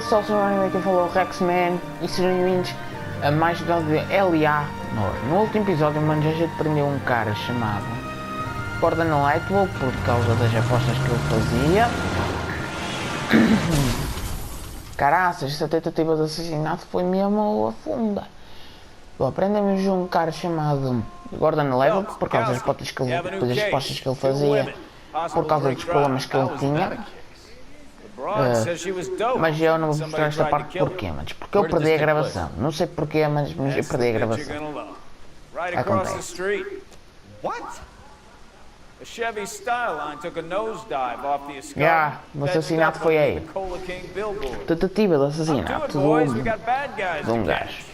o Celso que falou Rex-Man e sejam bem-vindos a mais um episódio de L.A. Noire. No último episódio, mano, a gente prendeu um cara chamado Gordon Lightwell por causa das apostas que ele fazia. Caraças, essa tentativa de assassinato foi mesmo a funda. Aprendemos um cara chamado Gordon Lightwell por causa das apostas que ele fazia, por causa dos problemas que ele tinha. Mas eu não vou mostrar esta parte porquê, mas porque eu perdi a gravação. Não sei porquê, mas eu perdi a gravação. Acontece. O assassinato foi aí. Tentativa de assassinato de um gajo.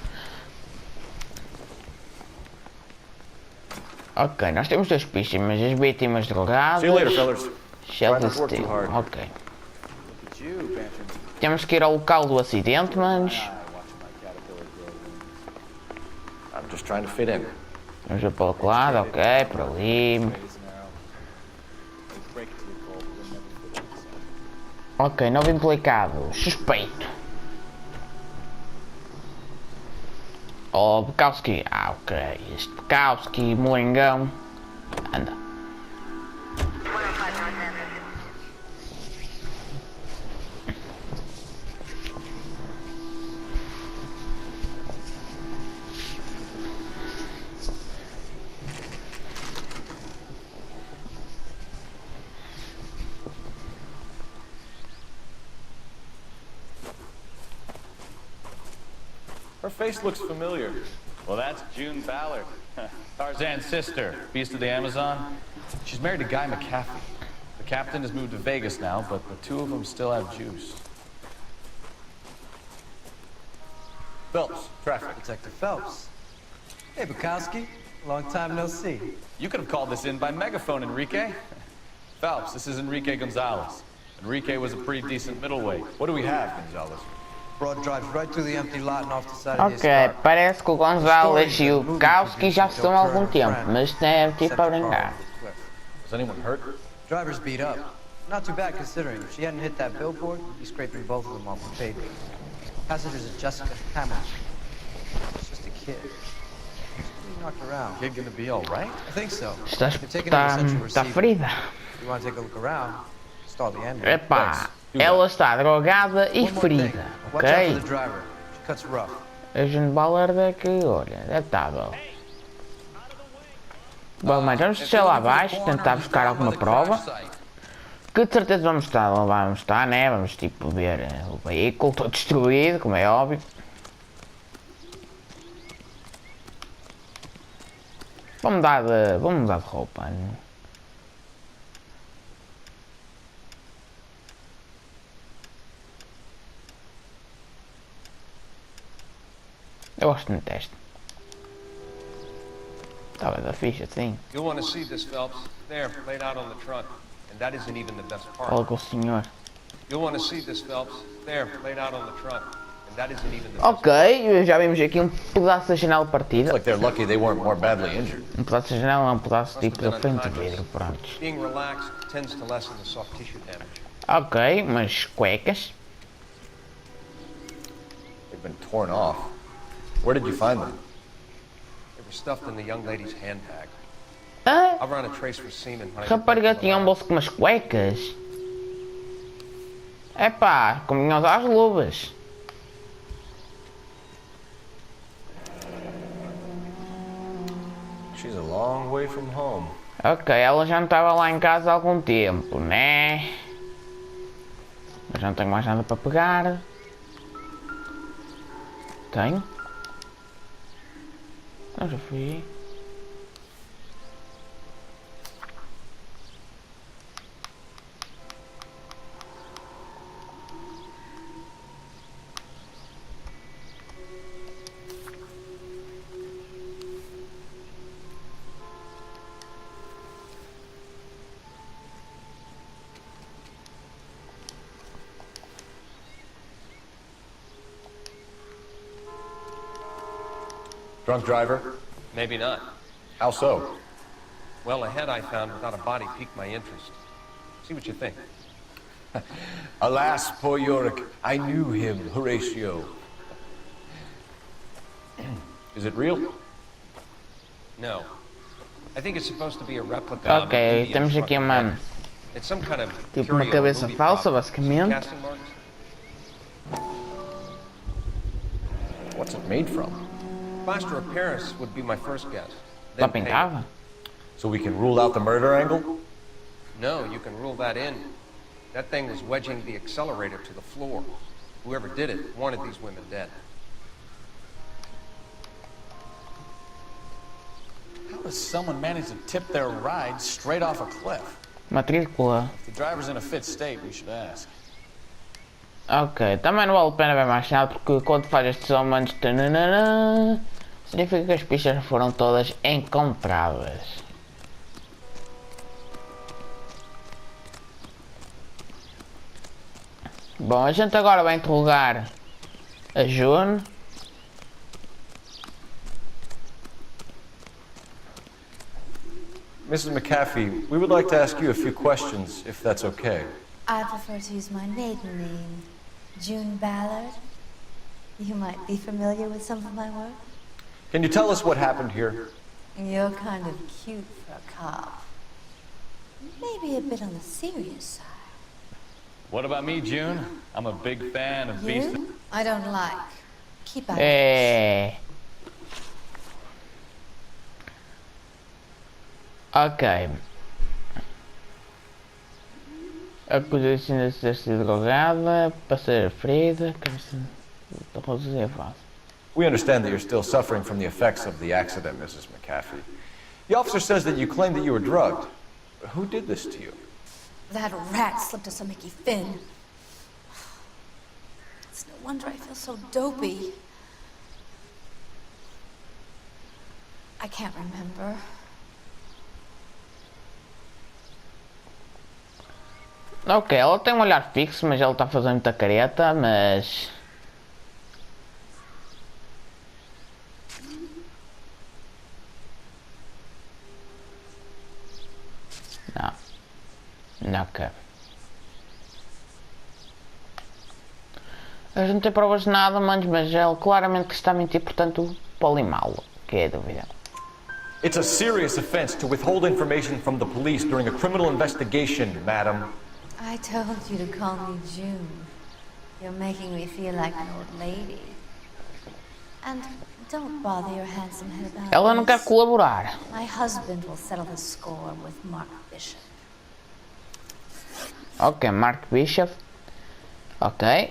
Ok, nós temos duas pistas, mas as vítimas drogadas... Shelter Steel, ok. Temos que ir ao local do acidente, manos. Vamos ver para o outro lado, ok, por ali. Ok, novo implicado, suspeito. Oh, Bukowski, ok, este Bukowski, molengão. Anda. Her face looks familiar. Well, that's June Ballard, Tarzan's sister, beast of the Amazon. She's married to Guy McCaffrey. The captain has moved to Vegas now, but the two of them still have juice. Phelps, traffic. Detective Phelps. Hey, Bukowski. Long time no see. You could have called this in by megaphone, Enrique. Phelps, this is Enrique Gonzalez. Enrique was a pretty decent middleweight. What do we have, Gonzalez? Broad drives right through the empty lot and off the side of the Ok, escarpment. parece que o Gonzalez e o Bukowski já estão há algum tempo, mas isto é tipo a brincar. Was anyone hurt? Driver's beat up. Not too bad considering. If she hadn't hit that billboard, we'd be scraping both of them off the pavement. Passengers are Jessica Hamilton. She's just a kid. She's pretty knocked around. Kid gonna be all right? I think so. Está ferida. If you want to take a look around, stall the ambulance. Epá, ela está drogada e ferida, Watch out for ok? the driver. She cuts rough. A June Ballard é que, olha, deve estar bom. Bom, mas vamos descer lá abaixo, tentar buscar alguma prova. Que de certeza vamos estar, né? Vamos tipo ver o veículo todo destruído, como é óbvio. Vou mudar de roupa, né? Eu gosto muito deste. Estava da ficha, assim. You'll want to see this, Phelps. There, laid out on the trunk. And that isn't even the best Fala part. com o senhor. You'll want to see this, Phelps. There, laid out on the trunk. And that isn't even the best Ok, já vimos aqui um pedaço da janela partida. It's like they're lucky they weren't more badly injured. Um pedaço da janela é um pedaço tipo da frente de vidro, pronto. Being relaxed tends to lessen the soft tissue damage. Ok, umas cuecas. They've been torn off. Where did you find them? They were stuffed in the young lady's handbag. Ah, I'll run a trace for semen when I a get back rapariga to the tinha um lab. bolso com umas cuecas. Epá, como vinha usar as luvas. She's a long way from home. Ok, ela já não estava lá em casa há algum tempo, né? Mas não tenho mais nada para pegar. Tenho? Eu já fui. Drunk driver? Maybe not. How so? Well, a head I found without a body piqued my interest. See what you think. Alas, poor Yorick, I knew him, Horatio. Is it real? No. I think it's supposed to be a replica of Ok, an Indian temos truck aqui uma, head. It's some kind of tipo uma curio cabeça movie falsa, prop. basicamente. Casting marks? What's it made from? Plaster of Paris would be my first guess. Está Then paint. pintada? So we can rule out the murder angle? No, you can rule that in. That thing was wedging the accelerator to the floor. Whoever did it wanted these women dead. How does someone manage to tip their ride straight off a cliff? Matrícula. If the driver's in a fit state, we should ask. Ok, também não vale a pena ver mais nada porque quando faz estes aumentos significa que as pistas foram todas encontradas. Bom, a gente agora vai interrogar a June. Mrs. McAfee, we would like to ask you a few questions, if that's okay. I prefer to use my maiden name, June Ballard. You might be familiar with some of my work. Can you tell us what happened here? You're kind of cute for a cop. Maybe a bit on the serious side. What about me, June? I'm a big fan of Beast. You? I don't like. Keep out. Ok. Acusação de ter sido drogada, para ser ferida, We understand that you're still suffering from the effects of the accident, Mrs. McAfee. The officer says that you claim that you were drugged. Who did this to you? That rat slipped us a Mickey Finn. It's no wonder I feel so dopey. I can't remember. Ok, ela tem um olhar fixo, mas ela está fazendo muita careta, mas... Não. Não, ok. A gente não tem provas de nada, manos, mas ele claramente que está a mentir, portanto, pode limá-lo, que é a dúvida. It's a serious offense to withhold information from the police during a criminal investigation, madam. I told you to call me June. You're making me feel like an old lady. And don't bother your handsome head about Ela não quer this. colaborar. My husband will settle the score with Mark Bishop. Ok, Mark Bishop. Ok.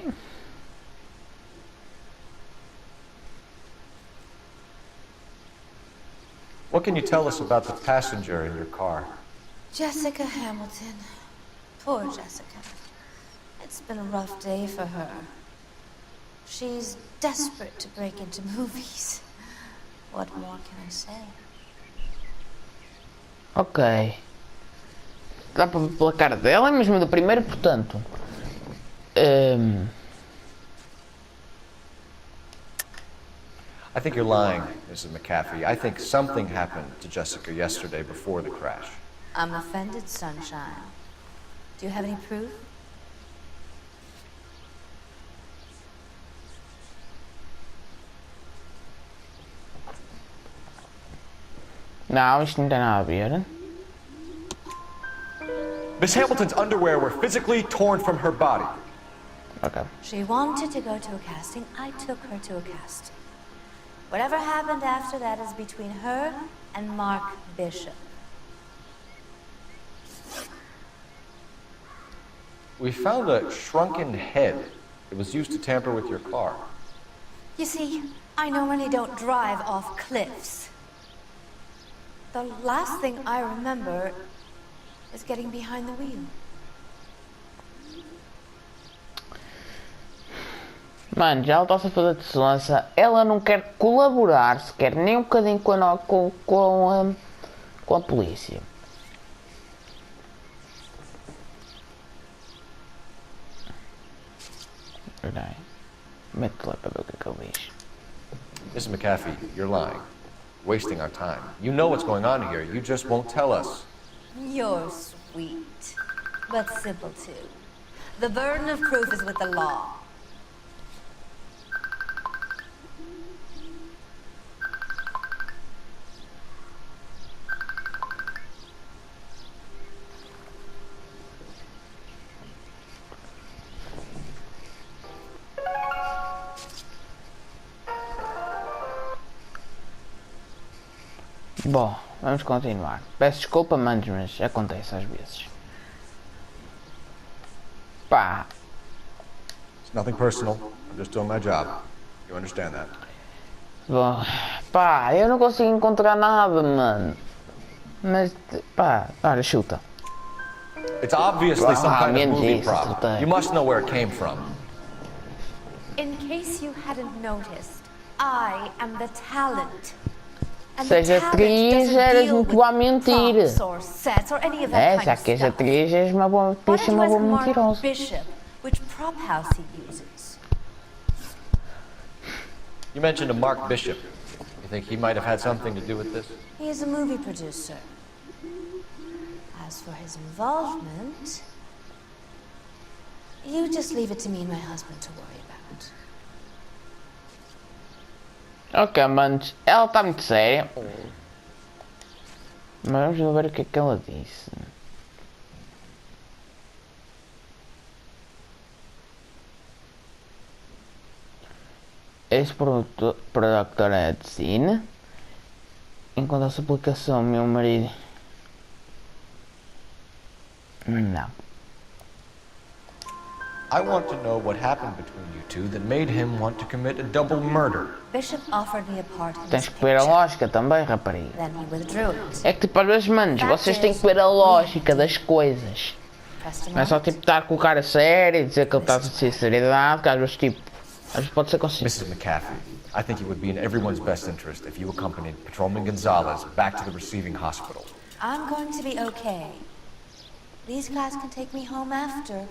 What can you tell us about the passenger in your car? Jessica Hamilton. Poor Jessica. It's been a rough day for her. She's desperate to break into movies. What more can I say? Ok. Dá para ver pela cara dela, mesmo do primeiro, portanto. I think you're lying, Mrs. McAfee. I think something happened to Jessica yesterday before the crash. I'm offended, Sunshine. Do you have any proof? Não, isto não tem nada a ver. Miss Hamilton's underwear were physically torn from her body. Ok. She wanted to go to a casting. I took her to a casting. Whatever happened after that is between her and Mark Bishop. We found a shrunken head. It was used to tamper with your car. You see, I normally don't drive off cliffs. The last thing I remember is getting behind the wheel. Mano, já ela está-se a fazer de sonsa. Ela não quer colaborar sequer nem um bocadinho com a polícia. Peraí. Mete lá para ver o que ele diz. Mrs. McAfee, you're lying. Wasting our time. You know what's going on here. You just won't tell us. You're sweet, but simple too. The burden of proof is with the law. Bom, vamos continuar. Peço desculpa, manos, mas acontece às vezes. Pá, It's nothing personal. I'm just doing my job. You understand that? bom, pá, eu não consigo encontrar nada, mano. Mas, pá, para, chuta. It's obviously some kind of movie Jesus, prop. tá. You must know where it came from. In case you hadn't noticed, I am the talent. And the Seja talent atriz, doesn't eras deal muito with boa a mentir. props or sets or any of that É, kind já of que és stuff. atriz, és uma boa, Why peixe, don't you uma ask boa Mark mentirosa. Bishop which prop house he uses? You mentioned a Mark Bishop. You think he might have had something to do with this? He is a movie producer. As for his involvement, you just leave it to me and my husband to worry about. Ok, manos, ela está muito séria. Mas vamos ver o que é que ela disse. Esse produtor é de cine. Enquanto essa aplicação, meu marido. Não. I want to know what happened between you two that made him want to commit a double murder. Bishop offered me a part in Tens his que ver a picture. lógica também, rapariga. Then he withdrew it. É que tipo, às vezes, manos, vocês têm que ver a lógica das coisas. Pressed him Não é só out. tipo estar com o cara sério e dizer que ele está a ser seriedade, que às vezes tipo. Às vezes pode ser consigo. Mrs. McCaffrey, I think it would be in everyone's best interest if you accompanied Patrolman Gonzalez back to the receiving hospital. I'm going to be okay. These guys can take me home after.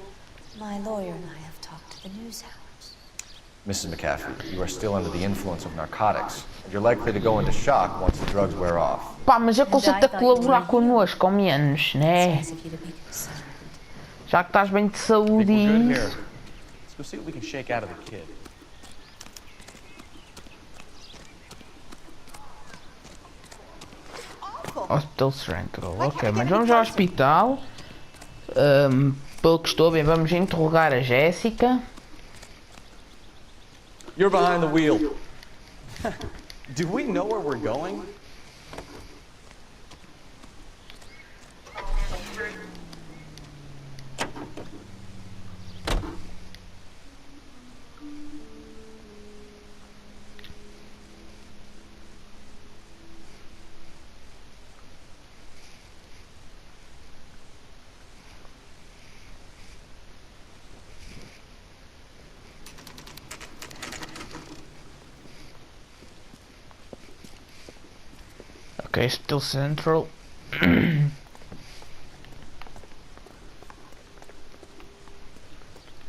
My lawyer and I have talked to the news hours. Mrs. McCaffrey, you are still under the influence of narcotics, and you're likely to go into shock once the drugs wear off. Pá, mas eu consigo-te a colaborar connosco, ao menos, né? As if you'd be concerned. Já que estás bem de saúde Think we're e good here. isso. Let's go see what we can shake out of the kid. Hospital Central, ok, mas vamos ao hospital. Pelo que estou a ver, vamos interrogar a Jéssica. You're behind the wheel. Do we know where we're going? Ok, Hospital Central.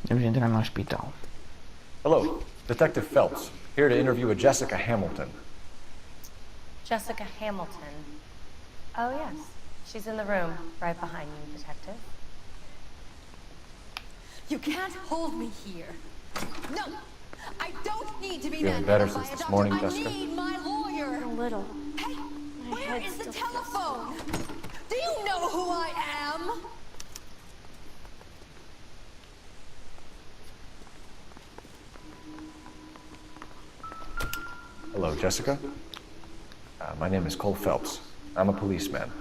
Vamos entrar no hospital. Hello, Detective Phelps, here to interview a Jessica Hamilton. Jessica Hamilton. Oh, yes. She's in the room, right behind you, Detective. You can't hold me here. No, I don't need to be Feeling manhandled better by since a this doctor. morning, I Jessica? need my lawyer. A little. Hey, My where head is the still feels telephone? Do you know who I am? Hello, Jessica. My name is Cole Phelps. I'm a policeman.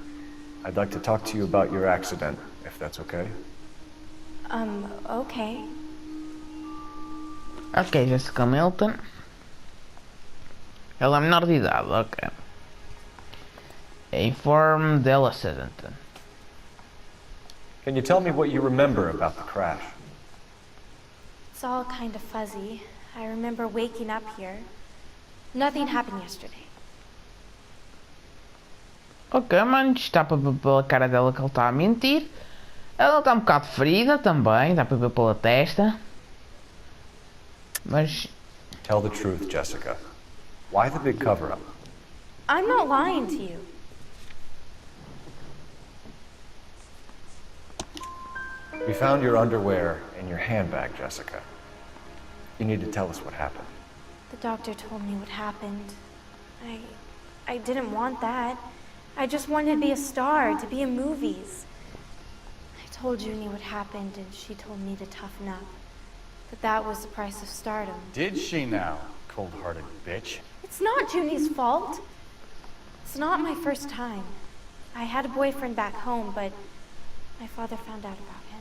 I'd like to talk to you about your accident, if that's okay. Okay. Ok, Jessica Hamilton. Ela é menor de idade, ok. Inform del accident. Can you tell me what you remember about the crash? It's all kind of fuzzy. I remember waking up here. Nothing happened yesterday. Ok, mano, está para ver pela cara dela que ele está a mentir. Ela está um bocado ferida também, dá para ver pela testa. Mas, Tell the truth, Jessica. Why the big cover-up? I'm not lying to you. We found your underwear in your handbag, Jessica. You need to tell us what happened. The doctor told me what happened. I didn't want that. I just wanted to be a star, to be in movies. I told Junie what happened, and she told me to toughen up. But that was the price of stardom. Did she now, cold-hearted bitch? It's not Junie's fault. It's not my first time. I had a boyfriend back home, but my father found out about him.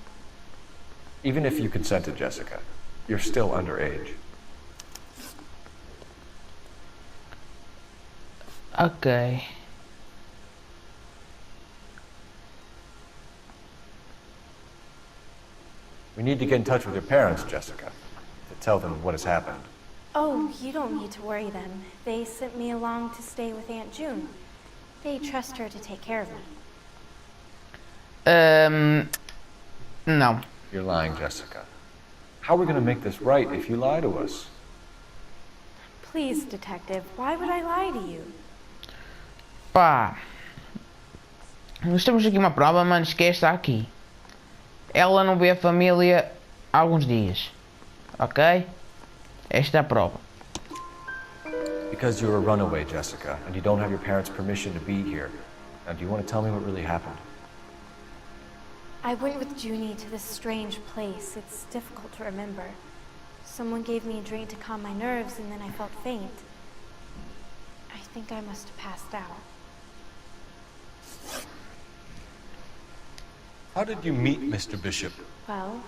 Even if you consented, Jessica, you're still underage. Ok. We need to get in touch with your parents, Jessica, to tell them what has happened. Oh, you don't need to worry then. They sent me along to stay with Aunt June. They trust her to take care of me. No. You're lying, Jessica. How are we going to make this right if you lie to us? Please, detective, why would I lie to you? Pá. Nós temos aqui uma prova, manos, que é esta aqui. Ela não vê a família há alguns dias. Ok? Esta é a prova. Because you're a runaway, Jessica, and you don't have your parents' permission to be here. Now, do you want to tell me what really happened? I went with Junie to this strange place. It's difficult to remember. Someone gave me a drink to calm my nerves, and then I felt faint. I think I must have passed out. How did you meet Mr. Bishop? Well,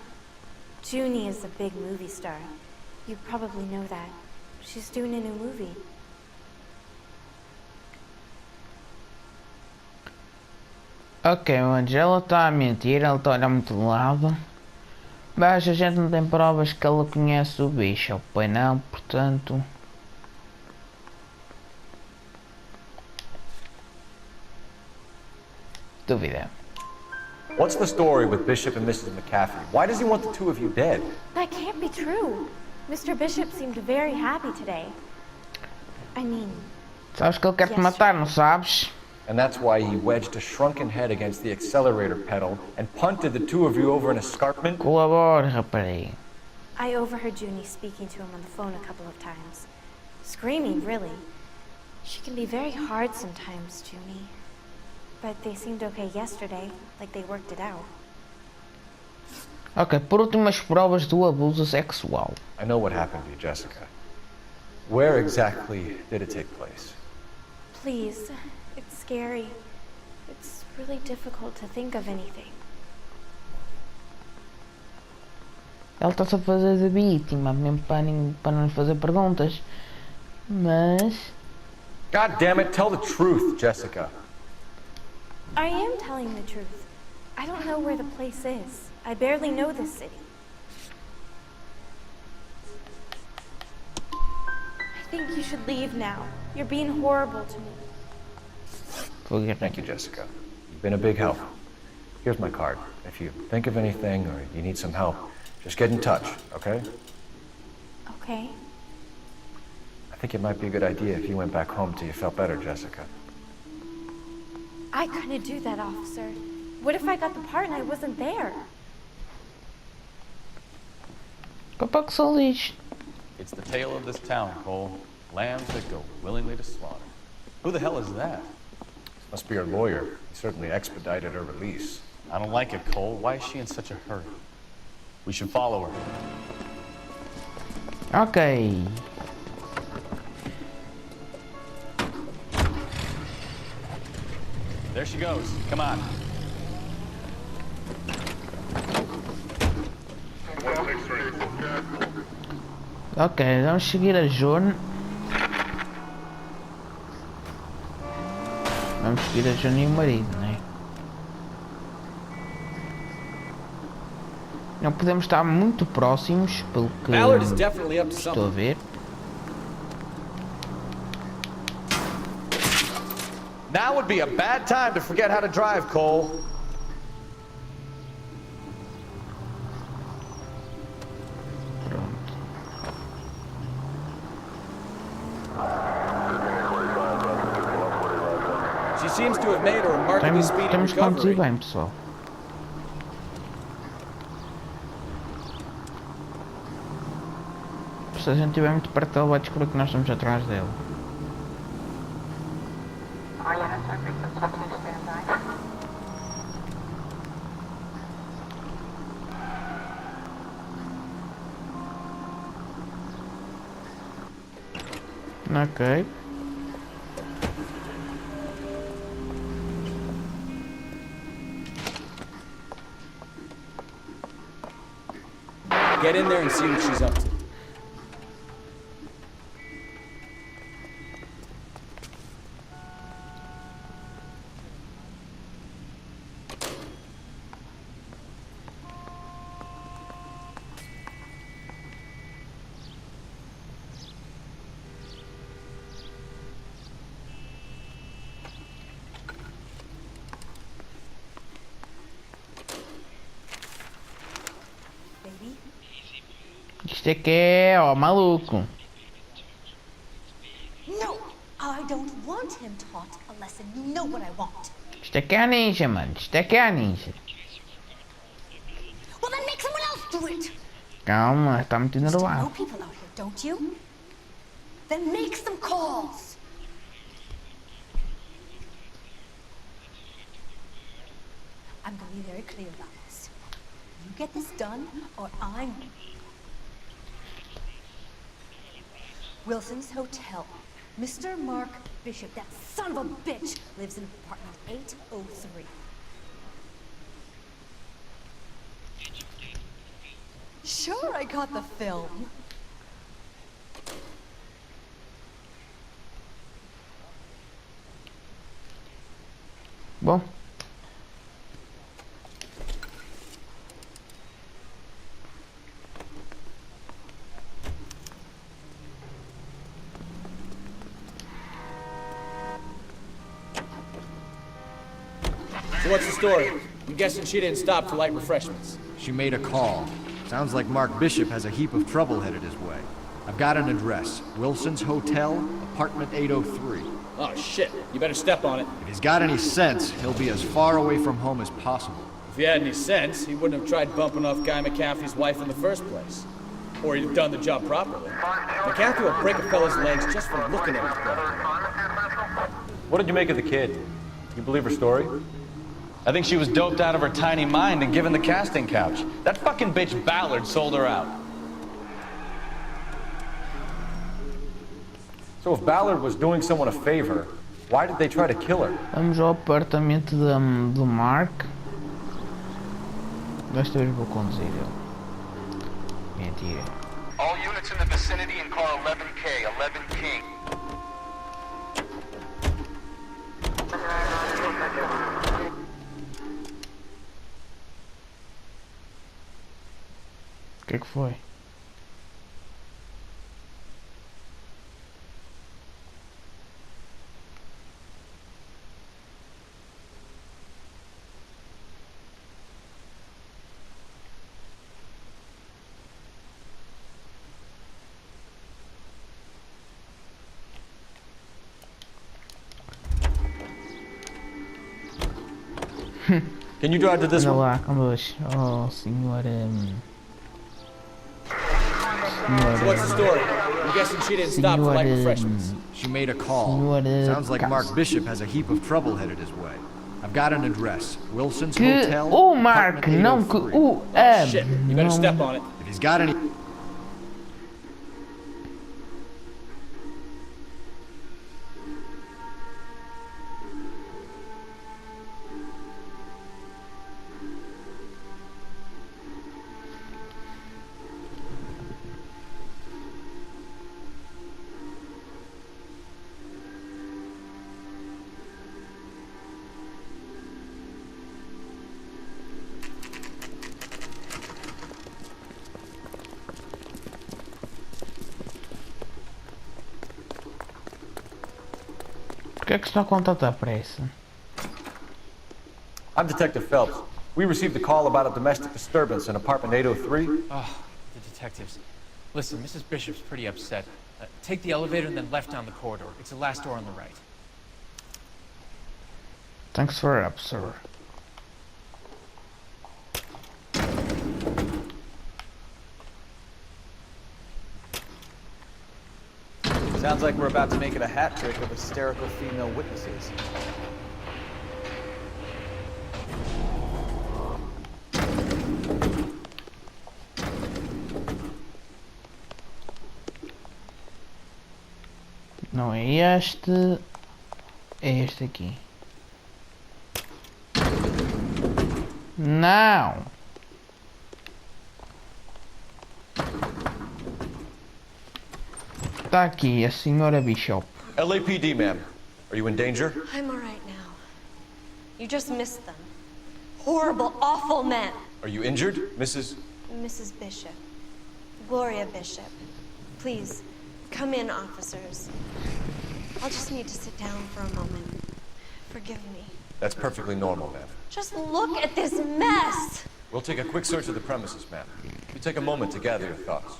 Junie is a big movie star. You probably know that. She's doing a new movie. Ok, mas ela está a mentir, ela está a olhar muito de lado. Mas a gente não tem provas que ela conhece o bicho, pois não, portanto... Dúvida. What's the story with Bishop and Mrs. McCaffrey? Why does he want the two of you dead? That can't be true. Mr. Bishop seemed very happy today. I mean... Sabes que ele quer te matar, não sabes? And that's why he wedged a shrunken head against the accelerator pedal and punted the two of you over an escarpment? Colabora, rapariga. I overheard Junie speaking to him on the phone a couple of times. Screaming, really. She can be very hard sometimes, Junie. But they seemed okay yesterday, like they worked it out. Ok, por último, as provas do abuso sexual. I know what happened to you, Jessica. Where exactly did it take place? Please, it's scary. It's really difficult to think of anything. Ela está-se a fazer de vítima, mesmo para não lhe fazer perguntas. Mas... God damn it, tell the truth, Jessica. I am telling the truth. I don't know where the place is. I barely know this city. I think you should leave now. You're being horrible to me. Thank you, Jessica. You've been a big help. Here's my card. If you think of anything or you need some help, just get in touch, okay? Okay. I think it might be a good idea if you went back home till you felt better, Jessica. I couldn't do that, officer. What if I got the part and I wasn't there? Capaz que sou lixo. It's the tale of this town, Cole. Lambs that go willingly to slaughter. Who the hell is that? Must be her lawyer. He certainly expedited her release. I don't like it, Cole. Why is she in such a hurry? We should follow her. Ok. There she goes. Come on. Ok, vamos seguir a June. Vamos seguir a June e o marido, né? Não podemos estar muito próximos, pelo que estou a ver. Now would be a bad time to forget how to drive, Cole. She seems to have made a remarkably speedy Temos que conduzir recovery. bem, pessoal. se a gente estiver muito perto dele vai descobrir que nós estamos atrás dele. Ok. Get in there and see what she's up to. Isto é que é, ó, maluco. No, I don't want him taught a lesson. You know what I want. Isto é que é a ninja, mano. Isto é que é a ninja. Well, then make someone else do it. Calma, está muito You know nervoso. people out here, don't you? Then make some calls. I'm gonna be very clear about this. You get this done, or I'm... Wilson's Hotel. Mr. Mark Bishop, that son of a bitch, lives in apartment 803. Sure, I got the film. Bom. So what's the story? I'm guessing she didn't stop for light refreshments. She made a call. Sounds like Mark Bishop has a heap of trouble headed his way. I've got an address. Wilson's Hotel, apartment 803. Oh shit, you better step on it. If he's got any sense, he'll be as far away from home as possible. If he had any sense, he wouldn't have tried bumping off Guy McCaffrey's wife in the first place. Or he'd have done the job properly. McCaffrey will break a fella's legs just for looking at his brother. What did you make of the kid? You believe her story? I think she was doped out of her tiny mind and given the casting couch. That fucking bitch Ballard sold her out. So if Ballard was doing someone a favor, why did they try to kill her? Vamos ao apartamento do Mark. Desta vez vou conduzir ele. Mentira. All units in the vicinity and car 11K, 11 King. O que é que foi? Can you drive to this Olha one? lá, conduz. Oh, senhora. So what's the story? I'm guessing she didn't stop for light refreshments. She made a call. Sounds like Mark Bishop has a heap of trouble headed his way. I've got an address. Wilson's Que Hotel. o Mark, não que o Shit, you better step on it. If he's got any... Por que é que está com tanta pressa? I'm Detective Phelps. We received a call about a domestic disturbance in apartment 803. Oh, the detectives. Listen, Mrs. Bishop's pretty upset. Take the elevator and then left down the corridor. It's the last door on the right. Thanks for up, sir. Sounds like we're about to make it a hat trick of hysterical female witnesses. Não é este. É este aqui. Não! Está aqui a senhora Bishop. LAPD, ma'am. Are you in danger? I'm all right now. You just missed them. Horrible, awful men. Are you injured, Mrs.? Mrs. Bishop. Gloria Bishop. Please, come in, officers. I'll just need to sit down for a moment. Forgive me. That's perfectly normal, ma'am. Just look at this mess! We'll take a quick search of the premises, ma'am. You take a moment to gather your thoughts.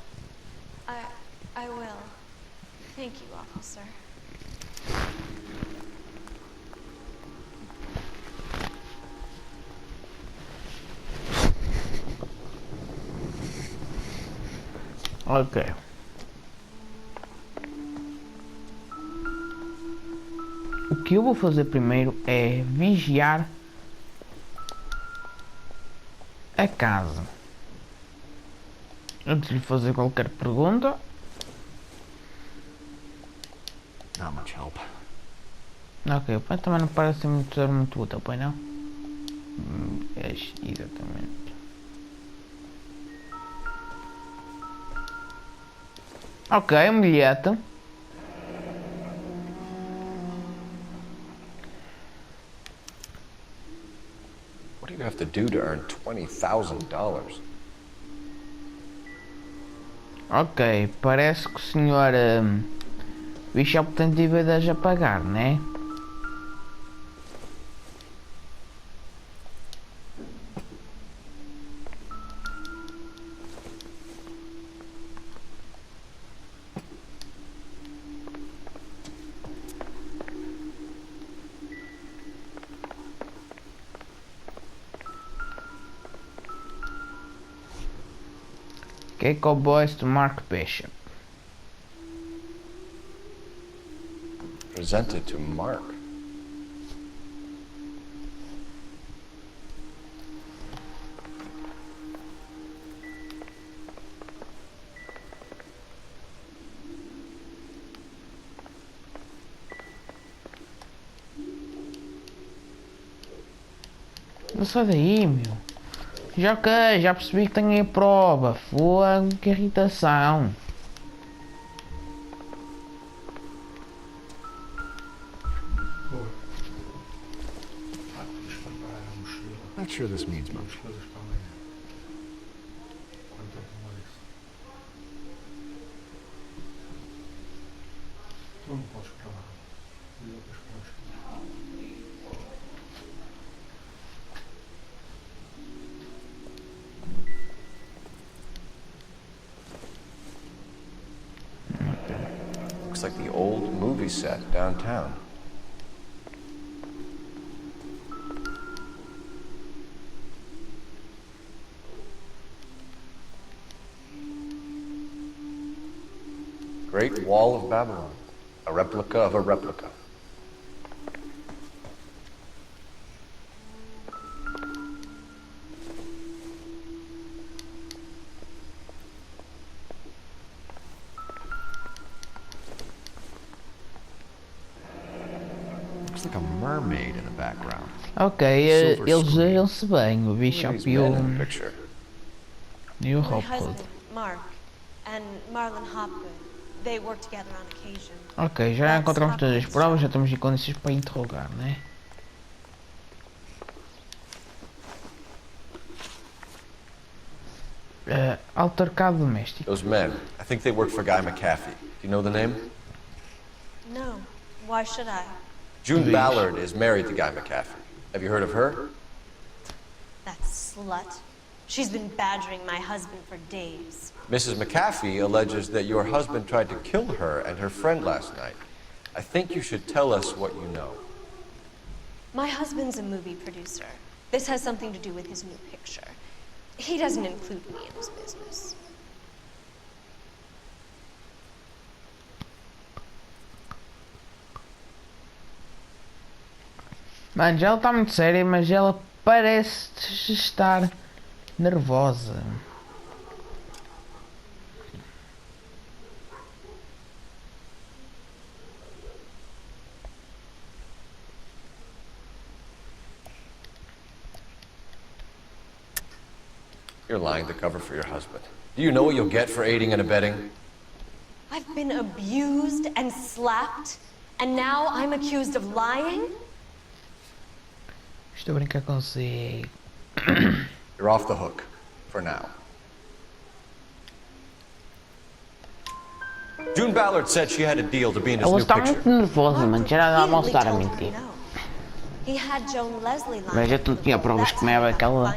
I will. Thank you, officer. Ok. O que eu vou fazer primeiro é vigiar a casa. Antes de lhe fazer qualquer pergunta. Not much help. Ok, o pai também não parece ser muito útil, pois não? É, exatamente. Ok, um bilhete. What do you have to do to earn $20,000? Ok, parece que o senhor Bishop tem dívidas a pagar, né? Que cowboys to Mark Bishop. Presented to Mark. Não sai daí, meu. Já ok, já percebi que tenho aí a prova. Fogo, que irritação. Not sure this means much. Looks like the old movie set downtown. Great Wall of Babylon, a replica of a replica. Looks like a mermaid in the background. Ok, eles se bem, o Bishop e o My Hopgood. husband, Mark, and Marlon Hopgood, they work together on occasion. Ok, já encontramos todas as provas, já estamos em condições para interrogar, né? Altercado doméstico. Those men, I think they work for Guy McAfee. Do you know the name? No, why should I? June Ballard is married to Guy McAfee. Have you heard of her? That slut. She's been badgering my husband for days. Mrs. McAfee alleges that your husband tried to kill her and her friend last night. I think you should tell us what you know. My husband's a movie producer. This has something to do with his new picture. He doesn't include me in his business. Mano, ela está muito séria, mas ela parece estar nervosa. You're lying to cover for your husband. Do you know what you'll get for aiding and abetting? I've been abused and slapped, and now I'm accused of lying? Estou a brincar consigo. You're off the hook. For now. June Ballard said she had a deal to be in his Ela new está picture. muito nervosa, mano. Já nada a Repeatedly mostrar a told mentir. him no. He had Joan Leslie lying. Mas eu não tinha provas que me era aquela.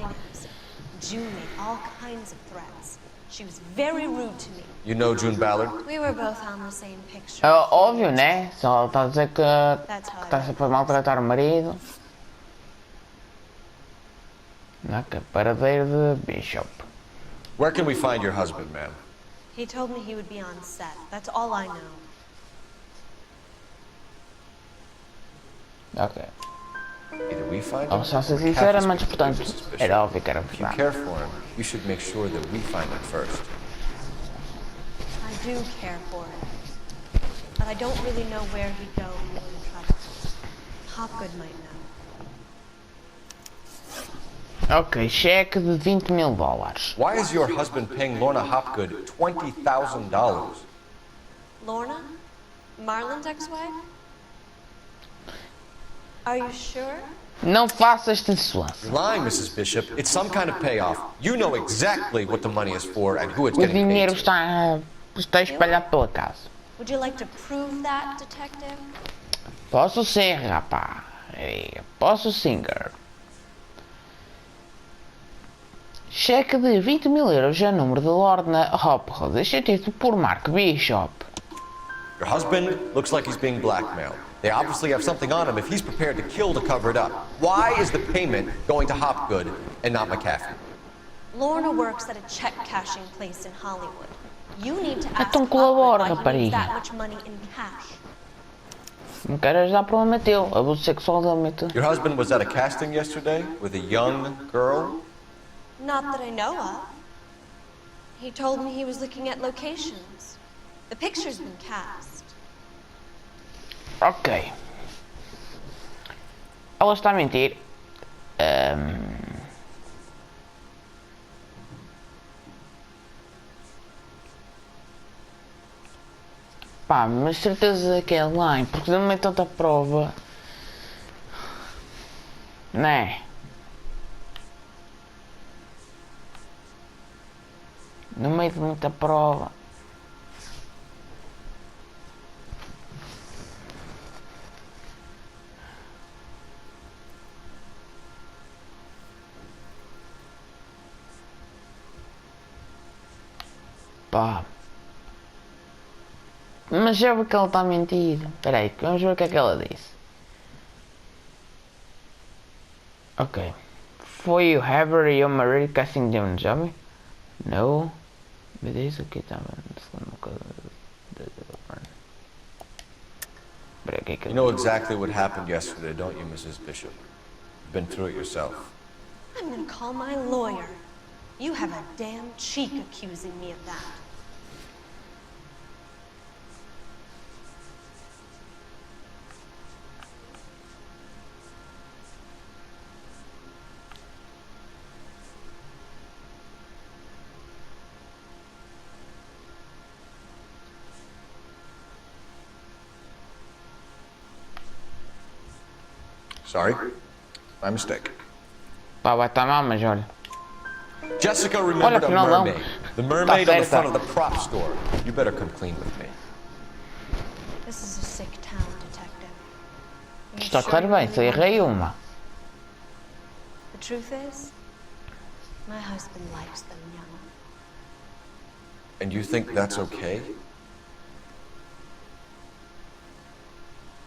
June made all kinds of threats. She was very rude to me. You know June Ballard? We were both on the same picture. É óbvio, né? Só está a dizer que está sempre a maltratar o marido. Na paradeira de Bishop. Where can we find your husband, ma'am? He told me he would be on set. That's all I know. Ok. Either we find Ela him, só se or sincera, Kathy mas speaks to portanto Mrs. Bishop. era óbvio que era If you verdade. care for him, you should make sure that we find him first. I do care for him. But I don't really know where he'd go if he were in trouble. Hopgood might know. Ok, cheque de $20.000. Why is your husband paying Lorna Hopgood $20,000? Lorna? Marlon's ex-wife? Are you sure? Não faças tensuância. You're lying, Mrs. Bishop. It's some kind of payoff. You know exactly what the money is for and who it's O getting dinheiro paid to. está espalhado pela casa. Would you like to prove that, detective? Posso sim, rapaz. Posso sim, girl. Cheque de €20.000 a número de Lorna Hopgood, escrito por Mark Bishop. Your husband looks like he's being blackmailed. They obviously have something on him if he's prepared to kill to cover it up. Why is the payment going to Hopgood and not McCaffrey? Lorna works at a check cashing place in Hollywood. You need to ask Então colabora, Hopgood why he needs rapariga. that much money in cash. Não quero ajudar problema teu. Abuso sexual realmente. Your husband was at a casting yesterday with a young girl? Not that I know of. He told me he was looking at locations. The picture's been cast. Ok. Ela está a mentir. Pá, mas certeza que é online, porque não é tanta prova. Né? No meio de muita prova. Pá. Mas já vi que ela está a mentir. Espera aí, vamos ver o que é que ela disse. Ok. Foi you ever your married casting down job? No. But isso aqui estava You know exactly what happened yesterday, don't you, Mrs. Bishop? You've been through it yourself. I'm gonna call my lawyer. You have a damn cheek accusing me of that. Sorry. My mistake. Pá, vai estar mal, mas olha. Jessica remembered a afinal não. mermaid. The mermaid Tá on the certa. front of the prop store. You better come clean with me. This is a sick town, detective. Are you Está a sure correr you bem, really só want errei to? uma. The truth is, my husband likes them young. And you think that's okay?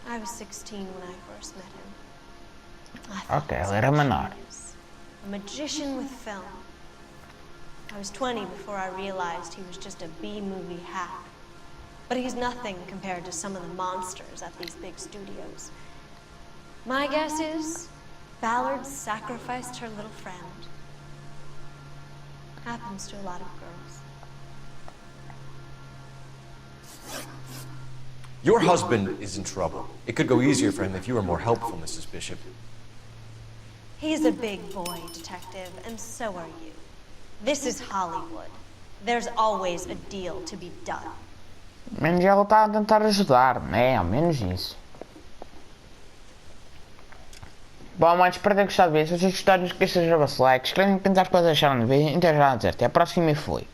I was 16 when I first met him. I thought Ok, he was ela era menor. genius, a magician with film. I was 20 before I realized he was just a B-movie hack. But he's nothing compared to some of the monsters at these big studios. My guess is Ballard sacrificed her little friend. Happens to a lot of girls. Your husband is in trouble. It could go easier for him if you were more helpful, Mrs. Bishop. He's a big boy, Detective, and so are you. This is Hollywood. There's always a deal to be done. Menos ela está a tentar ajudar, né? Ao menos isso. Bom, mas espero ter gostado disso. Se vocês gostaram, não esqueçam de deixar o vosso like. Escrevem comentários para deixarem de ver. Então já a dizer, até a próxima e fui.